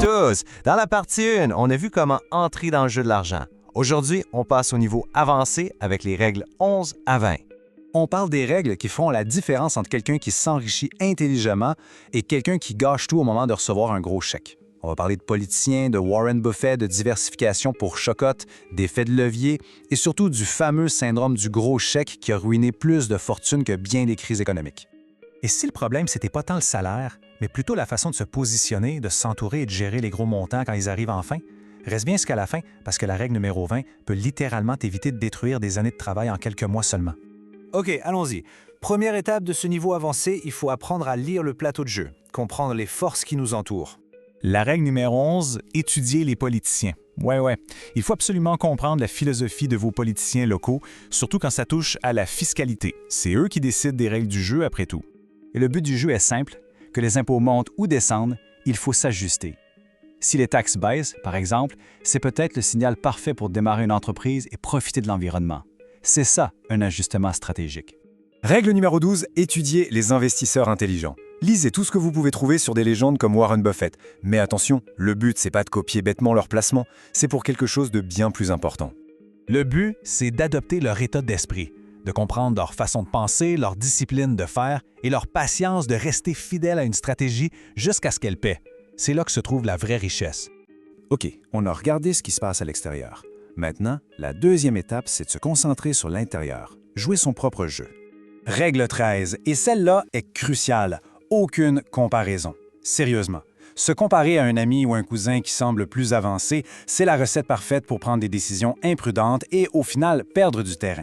tous! Dans la partie 1, on a vu comment entrer dans le jeu de l'argent. Aujourd'hui, on passe au niveau avancé avec les règles 11 à 20. On parle des règles qui font la différence entre quelqu'un qui s'enrichit intelligemment et quelqu'un qui gâche tout au moment de recevoir un gros chèque. On va parler de politiciens, de Warren Buffett, de diversification pour Chocotte, d'effets de levier et surtout du fameux syndrome du gros chèque qui a ruiné plus de fortunes que bien des crises économiques. Et si le problème, c'était pas tant le salaire, mais plutôt la façon de se positionner, de s'entourer et de gérer les gros montants quand ils arrivent enfin, reste bien jusqu'à la fin parce que la règle numéro 20 peut littéralement t'éviter de détruire des années de travail en quelques mois seulement. OK, allons-y. Première étape de ce niveau avancé, il faut apprendre à lire le plateau de jeu, comprendre les forces qui nous entourent. La règle numéro 11, étudier les politiciens. Ouais. Il faut absolument comprendre la philosophie de vos politiciens locaux, surtout quand ça touche à la fiscalité. C'est eux qui décident des règles du jeu après tout. Et le but du jeu est simple, que les impôts montent ou descendent, il faut s'ajuster. Si les taxes baissent, par exemple, c'est peut-être le signal parfait pour démarrer une entreprise et profiter de l'environnement. C'est ça, un ajustement stratégique. Règle numéro 12, étudiez les investisseurs intelligents. Lisez tout ce que vous pouvez trouver sur des légendes comme Warren Buffett. Mais attention, le but, c'est pas de copier bêtement leur placement, c'est pour quelque chose de bien plus important. Le but, c'est d'adopter leur état d'esprit, de comprendre leur façon de penser, leur discipline de faire et leur patience de rester fidèle à une stratégie jusqu'à ce qu'elle paie. C'est là que se trouve la vraie richesse. OK, on a regardé ce qui se passe à l'extérieur. Maintenant, la deuxième étape, c'est de se concentrer sur l'intérieur, jouer son propre jeu. Règle 13, et celle-là est cruciale. Aucune comparaison. Sérieusement. Se comparer à un ami ou un cousin qui semble plus avancé, c'est la recette parfaite pour prendre des décisions imprudentes et, au final, perdre du terrain.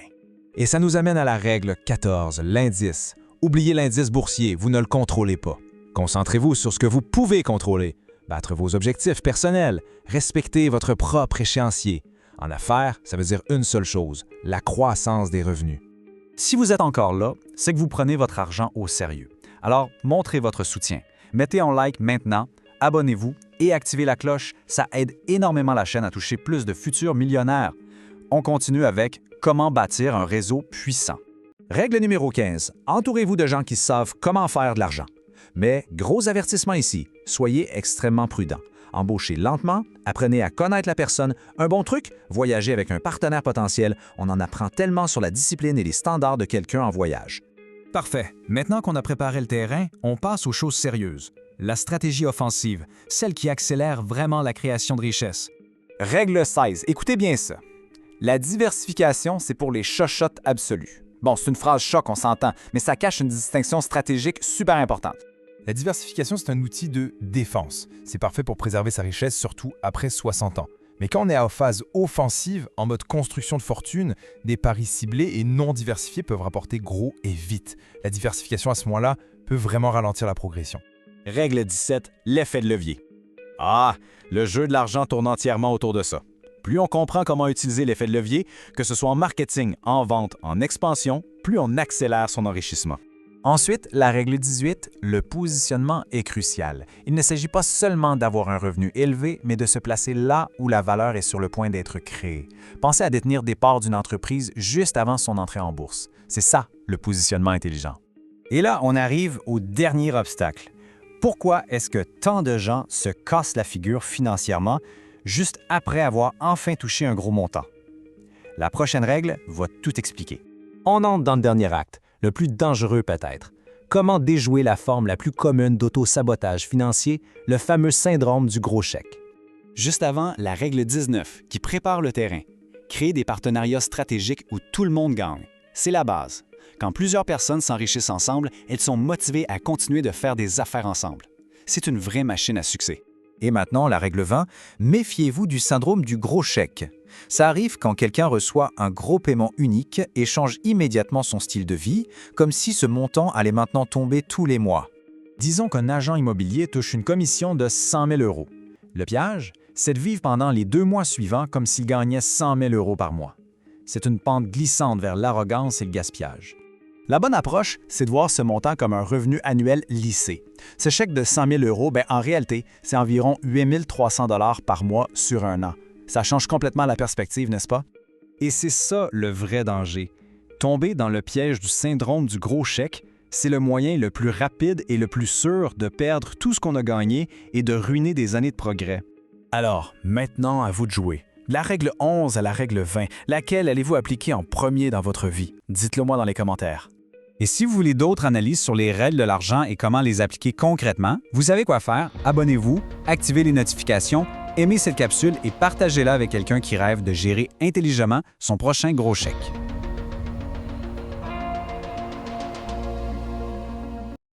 Et ça nous amène à la règle 14, l'indice. Oubliez l'indice boursier, vous ne le contrôlez pas. Concentrez-vous sur ce que vous pouvez contrôler. Battre vos objectifs personnels, respecter votre propre échéancier. En affaires, ça veut dire une seule chose, la croissance des revenus. Si vous êtes encore là, c'est que vous prenez votre argent au sérieux. Alors, montrez votre soutien. Mettez en like maintenant, abonnez-vous et activez la cloche. Ça aide énormément la chaîne à toucher plus de futurs millionnaires. On continue avec comment bâtir un réseau puissant. Règle numéro 15. Entourez-vous de gens qui savent comment faire de l'argent. Mais gros avertissement ici, soyez extrêmement prudent. Embauchez lentement, apprenez à connaître la personne. Un bon truc, voyager avec un partenaire potentiel. On en apprend tellement sur la discipline et les standards de quelqu'un en voyage. Parfait. Maintenant qu'on a préparé le terrain, on passe aux choses sérieuses. La stratégie offensive, celle qui accélère vraiment la création de richesses. Règle 16. Écoutez bien ça. La diversification, c'est pour les chochottes absolus. Bon, c'est une phrase choc, on s'entend, mais ça cache une distinction stratégique super importante. La diversification, c'est un outil de défense. C'est parfait pour préserver sa richesse, surtout après 60 ans. Mais quand on est en phase offensive, en mode construction de fortune, des paris ciblés et non diversifiés peuvent rapporter gros et vite. La diversification à ce moment-là peut vraiment ralentir la progression. Règle 17, l'effet de levier. Ah, le jeu de l'argent tourne entièrement autour de ça. Plus on comprend comment utiliser l'effet de levier, que ce soit en marketing, en vente, en expansion, plus on accélère son enrichissement. Ensuite, la règle 18, le positionnement est crucial. Il ne s'agit pas seulement d'avoir un revenu élevé, mais de se placer là où la valeur est sur le point d'être créée. Pensez à détenir des parts d'une entreprise juste avant son entrée en bourse. C'est ça, le positionnement intelligent. Et là, on arrive au dernier obstacle. Pourquoi est-ce que tant de gens se cassent la figure financièrement juste après avoir enfin touché un gros montant? La prochaine règle va tout expliquer. On entre dans le dernier acte, le plus dangereux peut-être. Comment déjouer la forme la plus commune d'auto-sabotage financier, le fameux syndrome du gros chèque. Juste avant, la règle 19, qui prépare le terrain. Créer des partenariats stratégiques où tout le monde gagne. C'est la base. Quand plusieurs personnes s'enrichissent ensemble, elles sont motivées à continuer de faire des affaires ensemble. C'est une vraie machine à succès. Et maintenant, la règle 20, méfiez-vous du syndrome du gros chèque. Ça arrive quand quelqu'un reçoit un gros paiement unique et change immédiatement son style de vie, comme si ce montant allait maintenant tomber tous les mois. Disons qu'un agent immobilier touche une commission de 100 000 €. Le piège, c'est de vivre pendant les 2 mois suivants comme s'il gagnait 100 000 € par mois. C'est une pente glissante vers l'arrogance et le gaspillage. La bonne approche, c'est de voir ce montant comme un revenu annuel lissé. Ce chèque de 100 000 €, en réalité, c'est environ 8 300 $ par mois sur un an. Ça change complètement la perspective, n'est-ce pas? Et c'est ça le vrai danger. Tomber dans le piège du syndrome du gros chèque, C'est le moyen le plus rapide et le plus sûr de perdre tout ce qu'on a gagné et de ruiner des années de progrès. Alors, maintenant, à vous de jouer. De la règle 11 à la règle 20, laquelle allez-vous appliquer en premier dans votre vie? Dites-le moi dans les commentaires. Et si vous voulez d'autres analyses sur les règles de l'argent et comment les appliquer concrètement, vous savez quoi faire. Abonnez-vous, activez les notifications, aimez cette capsule et partagez-la avec quelqu'un qui rêve de gérer intelligemment son prochain gros chèque.